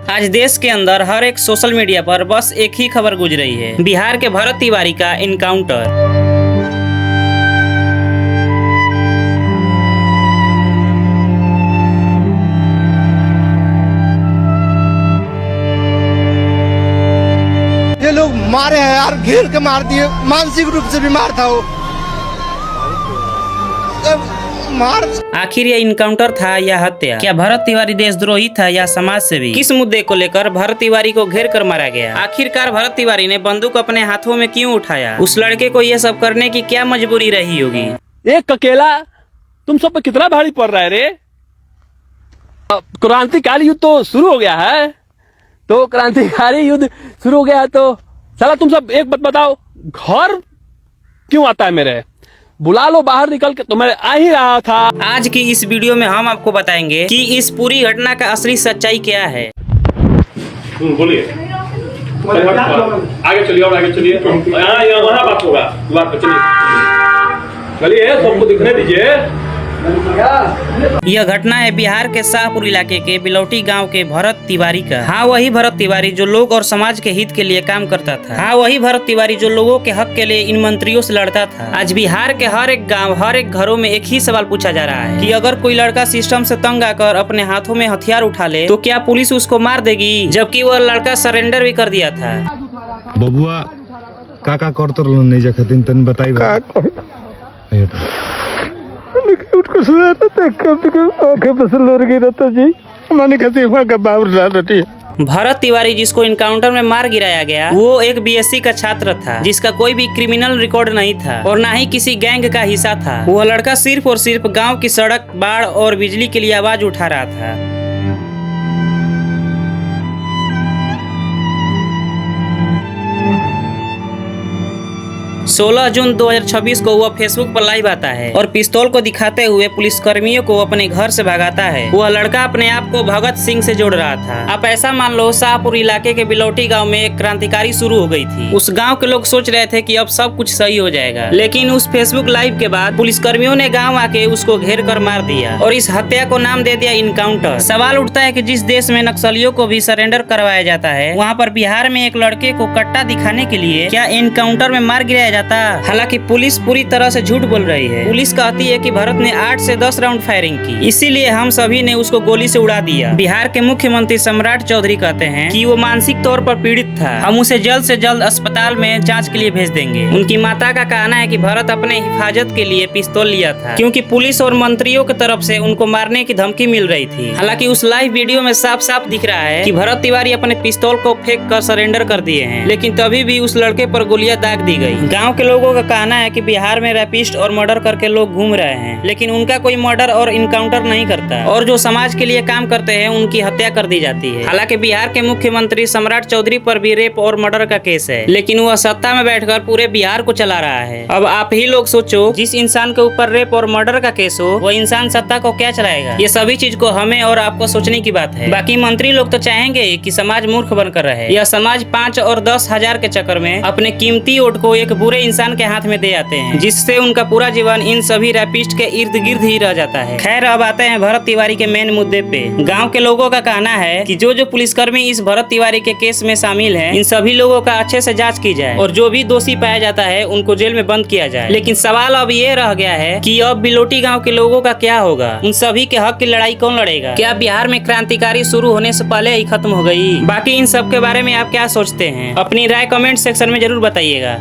आज देश के अंदर हर एक सोशल मीडिया पर बस एक ही खबर गुज रही है, बिहार के भरत तिवारी का इनकाउंटर। ये लोग मारे हैं यार, घेर के मार दिए। मानसिक रूप से बीमार था वो। आखिर यह इनकाउंटर था या हत्या? क्या भरत तिवारी देशद्रोही था या समाज सेवी? किस मुद्दे को लेकर भरत तिवारी को घेर कर मारा गया? आखिरकार भरत तिवारी ने बंदूक अपने हाथों में क्यों उठाया? उस लड़के को यह सब करने की क्या मजबूरी रही होगी? एक अकेला तुम सब पे कितना भारी पड़ रहा है रे। क्रांतिकारी युद्ध तो शुरू हो गया है, तो क्रांतिकारी युद्ध शुरू हो गया है तो साला तुम सब एक बात बताओ, घर क्यों आता है मेरे? बुला लो बाहर निकल के, तो मैं आ ही रहा था। आज की इस वीडियो में हम आपको बताएंगे कि इस पूरी घटना का असली सच्चाई क्या है। बोलिए, आगे चलिए और आगे चलिए। वहाँ बात होगा, बात पे चलिए, सबको दिखने दीजिए। यह घटना है बिहार के शाहपुर इलाके के बिलौटी गांव के भरत तिवारी का। हाँ, वही भरत तिवारी जो लोग और समाज के हित के लिए काम करता था। हाँ, वही भरत तिवारी जो लोगों के हक के लिए इन मंत्रियों से लड़ता था। आज बिहार के हर एक गांव, हर एक घरों में एक ही सवाल पूछा जा रहा है कि अगर कोई लड़का सिस्टम से तंग आकर अपने हाथों में हथियार उठा ले तो क्या पुलिस उसको मार देगी? जबकि वह लड़का सरेंडर भी कर दिया था। बबुआ काका करतर नहीं जा खतिन तन बताई उसको सुना था आंखें बस लोर गई रहता जी। मैंने कहते वहाँ का बाबू रहती है। भरत तिवारी जिसको इनकाउंटर में मार गिराया गया, वो एक बीएससी का छात्र था जिसका कोई भी क्रिमिनल रिकॉर्ड नहीं था और ना ही किसी गैंग का हिस्सा था। वह लड़का सिर्फ और सिर्फ गांव की सड़क, बाढ़ और बिजली के लिए आवाज उठा रहा था। 16 जून 2026 को वह फेसबुक पर लाइव आता है और पिस्तौल को दिखाते हुए पुलिस कर्मियों को अपने घर से भगाता है। वह लड़का अपने आप को भगत सिंह से जोड़ रहा था। आप ऐसा मान लो, शाहपुर इलाके के बिलौटी गांव में एक क्रांतिकारी शुरू हो गई थी। उस गांव के लोग सोच रहे थे कि अब सब कुछ सही हो जाएगा, लेकिन उस फेसबुक लाइव के बाद पुलिस कर्मियों ने गाँव आके उसको घेर कर मार दिया और इस हत्या को नाम दे दिया इनकाउंटर। सवाल उठता है कि जिस देश में नक्सलियों को भी सरेंडर करवाया जाता है, वहाँ पर बिहार में एक लड़के को कट्टा दिखाने के लिए क्या इनकाउंटर में मार गिराया जाता? हालांकि पुलिस पूरी तरह से झूठ बोल रही है। पुलिस कहती है कि भरत ने 8 से 10 राउंड फायरिंग की, इसीलिए हम सभी ने उसको गोली से उड़ा दिया। बिहार के मुख्यमंत्री सम्राट चौधरी कहते हैं कि वो मानसिक तौर पर पीड़ित था, हम उसे जल्द से जल्द अस्पताल में जांच के लिए भेज देंगे। उनकी माता का कहना है कि भरत अपने हिफाजत के लिए पिस्तौल लिया था, क्योंकि पुलिस और मंत्रियों की तरफ से उनको मारने की धमकी मिल रही थी। हालांकि उस लाइव वीडियो में साफ साफ दिख रहा है कि भरत तिवारी अपने पिस्तौल को फेंक कर सरेंडर कर दिए हैं, लेकिन तभी भी उस लड़के पर गोलियां दाग दी गई। गाँव के लोगों का कहना है कि बिहार में रैपिस्ट और मर्डर करके लोग घूम रहे हैं, लेकिन उनका कोई मर्डर और इनकाउंटर नहीं करता, और जो समाज के लिए काम करते हैं उनकी हत्या कर दी जाती है। हालांकि बिहार के मुख्यमंत्री सम्राट चौधरी पर भी रेप और मर्डर का केस है, लेकिन वह सत्ता में बैठकर पूरे बिहार को चला रहा है। अब आप ही लोग सोचो, जिस इंसान के ऊपर रेप और मर्डर का केस हो, वो इंसान सत्ता को क्या चलाएगा? ये सभी चीज को हमें और आपको सोचने की बात है। बाकी मंत्री लोग तो चाहेंगे कि समाज मूर्ख बनकर रहे। यह समाज 5 और 10 हजार के चक्कर में अपने कीमती वोट को एक बुरे इंसान के हाथ में दे आते हैं, जिससे उनका पूरा जीवन इन सभी रैपिस्ट के इर्द गिर्द ही रह जाता है। खैर, अब आते हैं भरत तिवारी के मेन मुद्दे पे। गांव के लोगों का कहना है कि जो पुलिसकर्मी इस भरत तिवारी के केस में शामिल हैं, इन सभी लोगों का अच्छे से जांच की जाए और जो भी दोषी पाया जाता है उनको जेल में बंद किया जाए। लेकिन सवाल अब ये रह गया है कि अब बिलौटी गाँव के लोगों का क्या होगा? उन सभी के हक की लड़ाई कौन लड़ेगा? क्या बिहार में क्रांतिकारी शुरू होने से पहले ही खत्म हो गई? बाकी इन सब के बारे में आप क्या सोचते हैं? अपनी राय कमेंट सेक्शन में जरूर बताइएगा।